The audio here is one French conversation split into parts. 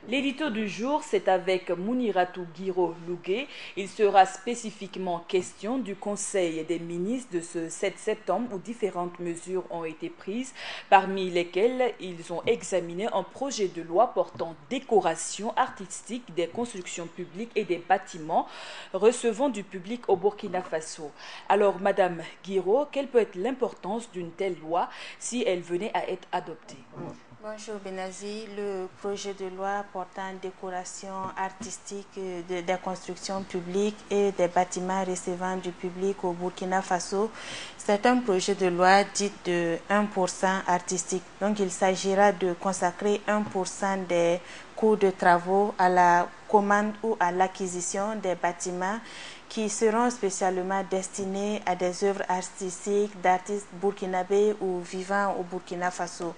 L'édito du jour, c'est avec Mouniratou Guiro Lougué. Il sera spécifiquement question du Conseil des ministres de ce 7 septembre où différentes mesures ont été prises, parmi lesquelles ils ont examiné un projet de loi portant décoration artistique des constructions publiques et des bâtiments recevant du public au Burkina Faso. Alors, Madame Guiro, quelle peut être l'importance d'une telle loi si elle venait à être adoptée? Bonjour Benazi, le projet de loi portant décoration artistique des constructions publiques et des bâtiments recevant du public au Burkina Faso, c'est un projet de loi dit de 1% artistique. Donc il s'agira de consacrer 1% des coûts de travaux à la commande ou à l'acquisition des bâtiments qui seront spécialement destinés à des œuvres artistiques d'artistes burkinabés ou vivant au Burkina Faso.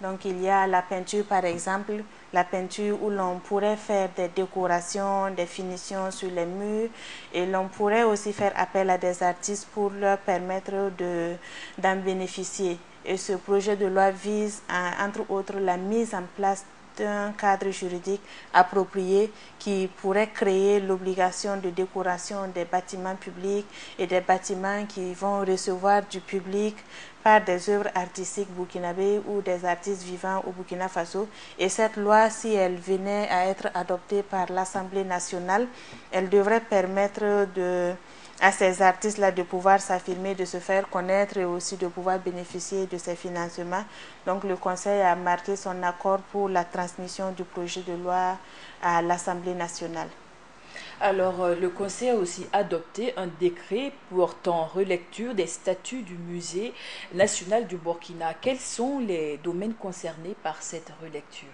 Donc il y a la peinture par exemple, la peinture où l'on pourrait faire des décorations, des finitions sur les murs et l'on pourrait aussi faire appel à des artistes pour leur permettre d'en bénéficier. Et ce projet de loi vise entre autres la mise en place d'un cadre juridique approprié qui pourrait créer l'obligation de décoration des bâtiments publics et des bâtiments qui vont recevoir du public par des œuvres artistiques burkinabées ou des artistes vivant au Burkina Faso. Et cette loi, si elle venait à être adoptée par l'Assemblée nationale, elle devrait permettre à ces artistes-là de pouvoir s'affirmer, de se faire connaître et aussi de pouvoir bénéficier de ces financements. Donc le Conseil a marqué son accord pour la transmission du projet de loi à l'Assemblée nationale. Alors, le Conseil a aussi adopté un décret portant relecture des statuts du Musée national du Burkina. Quels sont les domaines concernés par cette relecture?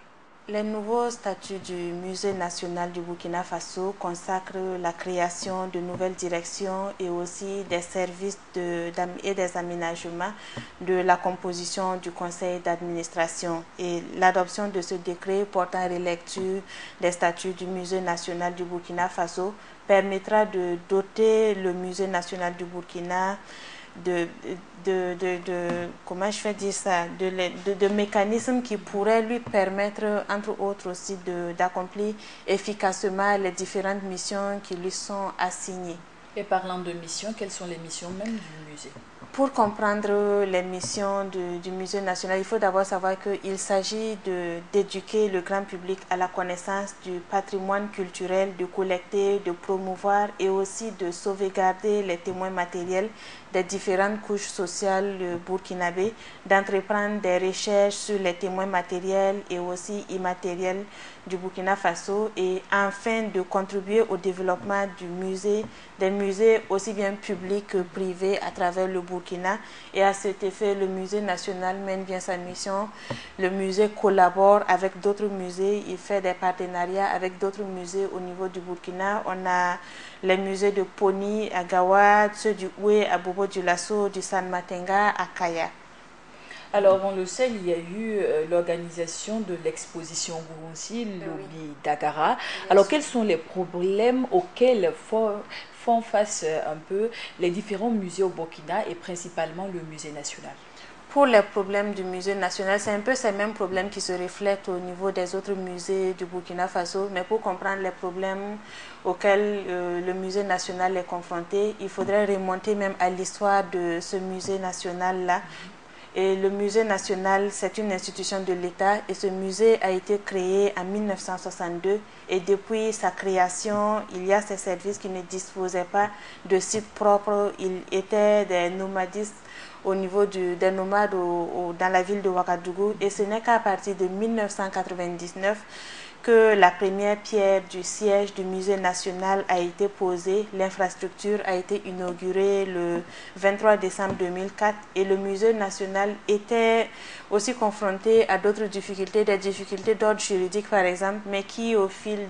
Les nouveaux statuts du Musée national du Burkina Faso consacrent la création de nouvelles directions et aussi des services et des aménagements de la composition du conseil d'administration. Et l'adoption de ce décret portant relecture des statuts du Musée national du Burkina Faso permettra de doter le Musée national du Burkina comment je vais dire ça, de mécanismes qui pourraient lui permettre, entre autres aussi, d'accomplir efficacement les différentes missions qui lui sont assignées. Et parlant de missions, quelles sont les missions même du musée? Pour comprendre les missions du Musée national, il faut d'abord savoir qu'il s'agit d'éduquer le grand public à la connaissance du patrimoine culturel, de collecter, de promouvoir et aussi de sauvegarder les témoins matériels des différentes couches sociales burkinabées, d'entreprendre des recherches sur les témoins matériels et aussi immatériels du Burkina Faso et enfin de contribuer au développement des musées aussi bien publics que privés à travers le Burkina. Et à cet effet, le musée national mène bien sa mission. Le musée collabore avec d'autres musées, il fait des partenariats avec d'autres musées au niveau du Burkina. On a les musées de Poni à Gawad, ceux du Oué à Bobo-Dioulasso, du San Matenga à Kaya. Alors, on le sait, il y a eu l'organisation de l'exposition Gourounsi, Lobby Dagara. Alors, quels sont les problèmes auxquels font face un peu les différents musées au Burkina et principalement le musée national? Pour les problèmes du musée national, c'est un peu ces mêmes problèmes qui se reflètent au niveau des autres musées du Burkina Faso. Mais pour comprendre les problèmes auxquels le musée national est confronté, il faudrait remonter même à l'histoire de ce musée national-là. Et le musée national, c'est une institution de l'État et ce musée a été créé en 1962 et depuis sa création, il y a ces services qui ne disposaient pas de site propre. Ils étaient des nomadistes au niveau des nomades dans la ville de Ouagadougou et ce n'est qu'à partir de 1999 que la première pierre du siège du musée national a été posée. L'infrastructure a été inaugurée le 23 décembre 2004 et le musée national était aussi confronté à d'autres difficultés, des difficultés d'ordre juridique par exemple, mais qui au fil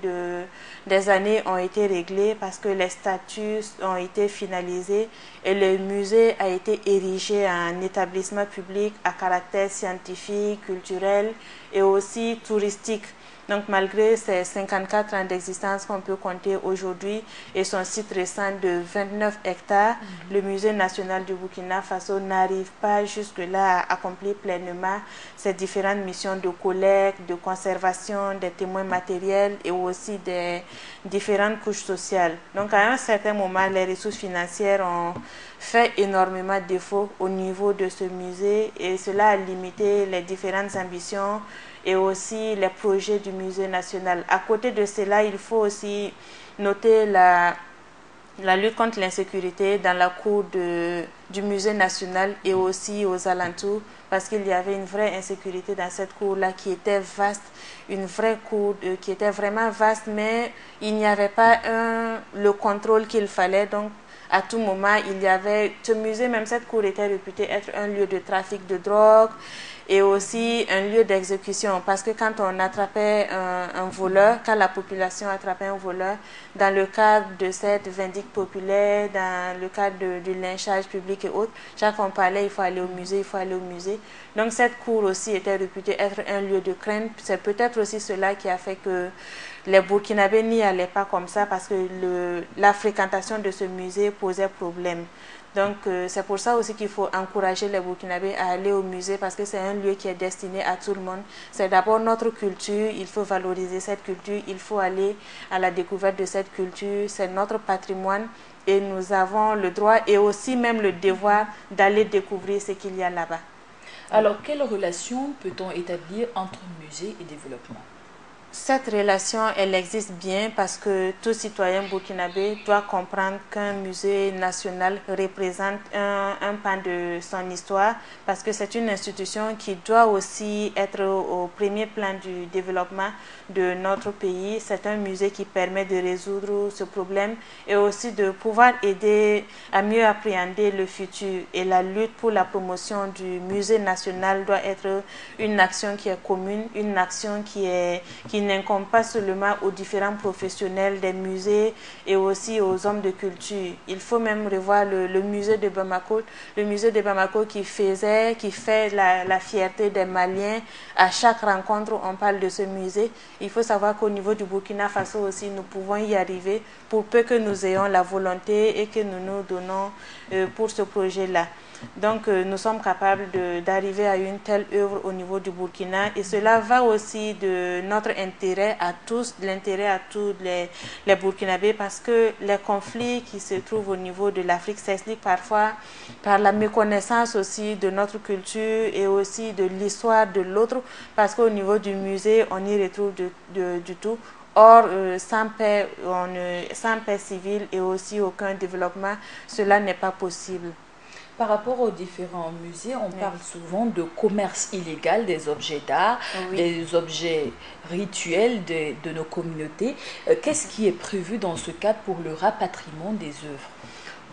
des années ont été réglées parce que les statuts ont été finalisés et le musée a été érigé en établissement public à caractère scientifique, culturel et aussi touristique. Donc malgré ces 54 ans d'existence qu'on peut compter aujourd'hui et son site récent de 29 hectares, le Musée national du Burkina Faso n'arrive pas jusque-là à accomplir pleinement ses différentes missions de collecte, de conservation des témoins matériels et aussi des différentes couches sociales. Donc à un certain moment, les ressources financières ont fait énormément défaut au niveau de ce musée et cela a limité les différentes ambitions et aussi les projets du musée national. À côté de cela, il faut aussi noter la lutte contre l'insécurité dans la cour du musée national et aussi aux alentours, parce qu'il y avait une vraie insécurité dans cette cour-là qui était vaste, une vraie cour qui était vraiment vaste, mais il n'y avait pas le contrôle qu'il fallait. Donc à tout moment, il y avait ce musée, même cette cour était réputée être un lieu de trafic de drogue et aussi un lieu d'exécution, parce que quand on attrapait un voleur, quand la population attrapait un voleur, dans le cadre de cette vindicte populaire, dans le cadre du lynchage public et autres, chaque fois qu'on parlait, il faut aller au musée, il faut aller au musée. Donc cette cour aussi était réputée être un lieu de crainte. C'est peut-être aussi cela qui a fait que les Burkinabés n'y allaient pas comme ça, parce que la fréquentation de ce musée posait problème. Donc c'est pour ça aussi qu'il faut encourager les Burkinabés à aller au musée, parce que c'est un lieu qui est destiné à tout le monde. C'est d'abord notre culture, il faut valoriser cette culture, il faut aller à la découverte de cette culture, c'est notre patrimoine et nous avons le droit et aussi même le devoir d'aller découvrir ce qu'il y a là-bas. Alors, quelle relation peut-on établir entre musée et développement? Cette relation, elle existe bien parce que tout citoyen burkinabé doit comprendre qu'un musée national représente un pan de son histoire, parce que c'est une institution qui doit aussi être au premier plan du développement de notre pays. C'est un musée qui permet de résoudre ce problème et aussi de pouvoir aider à mieux appréhender le futur. Et la lutte pour la promotion du musée national doit être une action qui est commune, une action qui n'incombe pas seulement aux différents professionnels des musées et aussi aux hommes de culture. Il faut même revoir le musée de Bamako, qui fait la fierté des Maliens. À chaque rencontre, on parle de ce musée. Il faut savoir qu'au niveau du Burkina Faso aussi, nous pouvons y arriver pour peu que nous ayons la volonté et que nous nous donnons pour ce projet-là. Donc nous sommes capables d'arriver à une telle œuvre au niveau du Burkina, et cela va aussi de notre intérêt à tous, l'intérêt à tous les Burkinabés, parce que les conflits qui se trouvent au niveau de l'Afrique s'expliquent parfois par la méconnaissance aussi de notre culture et aussi de l'histoire de l'autre, parce qu'au niveau du musée on y retrouve du tout. Or, sans paix civile et aussi aucun développement, cela n'est pas possible. Par rapport aux différents musées, on parle souvent de commerce illégal des objets d'art, des objets rituels de nos communautés. Qu'est-ce qui est prévu dans ce cadre pour le rapatriement des œuvres?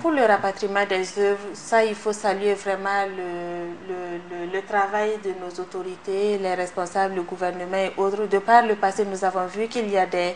Pour le rapatriement des œuvres, ça, il faut saluer vraiment le travail de nos autorités, les responsables, le gouvernement et autres. De par le passé, nous avons vu qu'il y a des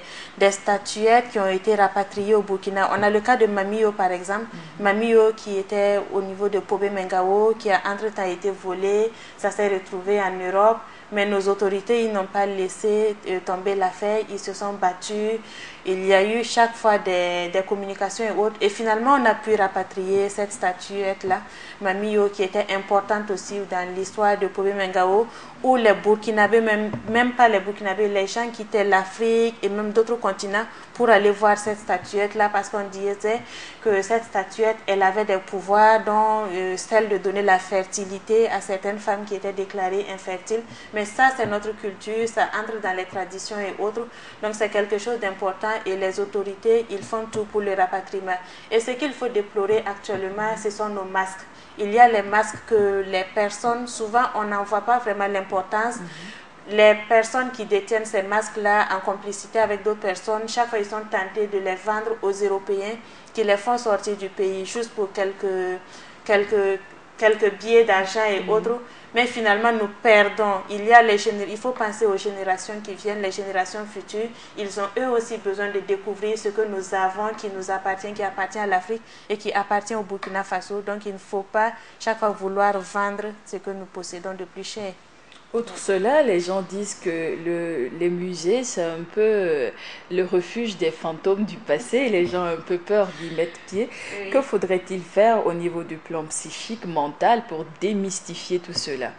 statuettes qui ont été rapatriées au Burkina. On a le cas de Mamio, par exemple. Mamio qui était au niveau de Pobé Mengao, qui a entre-temps été volé. Ça s'est retrouvé en Europe. Mais nos autorités, ils n'ont pas laissé tomber l'affaire, ils se sont battus. Il y a eu chaque fois des communications et autres. Et finalement, on a pu rapatrier cette statuette-là, Mamio, qui était importante aussi dans l'histoire de Pobé Mengao, où les Burkinabés, même pas les Burkinabés, les gens quittaient l'Afrique et même d'autres continents pour aller voir cette statuette-là, parce qu'on disait que cette statuette, elle avait des pouvoirs, dont celle de donner la fertilité à certaines femmes qui étaient déclarées infertiles. Mais ça, c'est notre culture, ça entre dans les traditions et autres. Donc, c'est quelque chose d'important et les autorités, ils font tout pour le rapatriement. Et ce qu'il faut déplorer actuellement, ce sont nos masques. Il y a les masques que les personnes, souvent, on n'en voit pas vraiment l'importance. Les personnes qui détiennent ces masques-là en complicité avec d'autres personnes, chaque fois, ils sont tentés de les vendre aux Européens qui les font sortir du pays juste pour quelques billets d'argent et autres. Mais finalement, nous perdons. Il faut penser aux générations qui viennent, les générations futures. Ils ont eux aussi besoin de découvrir ce que nous avons, qui nous appartient, qui appartient à l'Afrique et qui appartient au Burkina Faso. Donc, il ne faut pas chaque fois vouloir vendre ce que nous possédons de plus cher. Outre cela, les gens disent que les musées, c'est un peu le refuge des fantômes du passé. Les gens ont un peu peur d'y mettre pied. Oui. Que faudrait-il faire au niveau du plan psychique, mental, pour démystifier tout cela?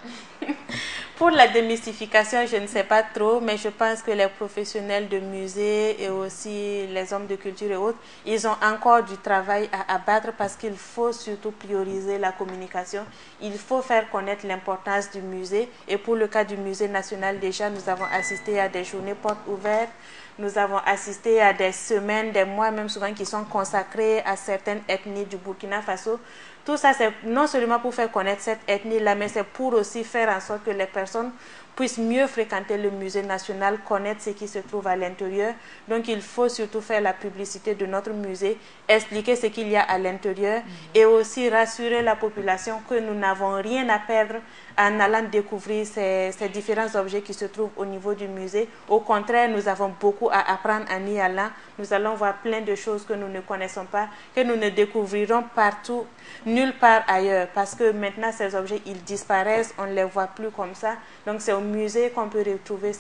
Pour la démystification, je ne sais pas trop, mais je pense que les professionnels de musées et aussi les hommes de culture et autres, ils ont encore du travail à abattre parce qu'il faut surtout prioriser la communication. Il faut faire connaître l'importance du musée. Et pour le cas du Musée national, déjà, nous avons assisté à des journées portes ouvertes. Nous avons assisté à des semaines, des mois même souvent qui sont consacrés à certaines ethnies du Burkina Faso. Tout ça, c'est non seulement pour faire connaître cette ethnie-là, mais c'est pour aussi faire en sorte que les personnes puissent mieux fréquenter le musée national, connaître ce qui se trouve à l'intérieur. Donc, il faut surtout faire la publicité de notre musée, expliquer ce qu'il y a à l'intérieur et aussi rassurer la population que nous n'avons rien à perdre en allant découvrir ces différents objets qui se trouvent au niveau du musée. Au contraire, nous avons beaucoup à apprendre en y allant. Nous allons voir plein de choses que nous ne connaissons pas, que nous ne découvrirons partout, nulle part ailleurs. Parce que maintenant, ces objets, ils disparaissent, on ne les voit plus comme ça. Donc, c'est au musée qu'on peut retrouver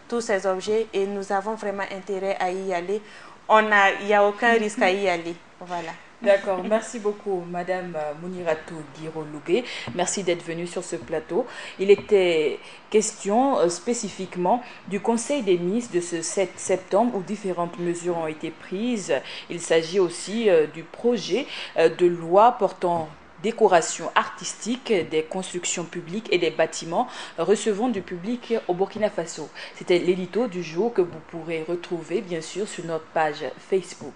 tous ces objets et nous avons vraiment intérêt à y aller. Il n'y a aucun risque à y aller. Voilà. D'accord, merci beaucoup Madame Mouniratou Guiro-Lougué. Merci d'être venue sur ce plateau. Il était question spécifiquement du Conseil des ministres de ce 7 septembre où différentes mesures ont été prises. Il s'agit aussi du projet de loi portant décoration artistique des constructions publiques et des bâtiments recevant du public au Burkina Faso. C'était l'édito du jour que vous pourrez retrouver bien sûr sur notre page Facebook.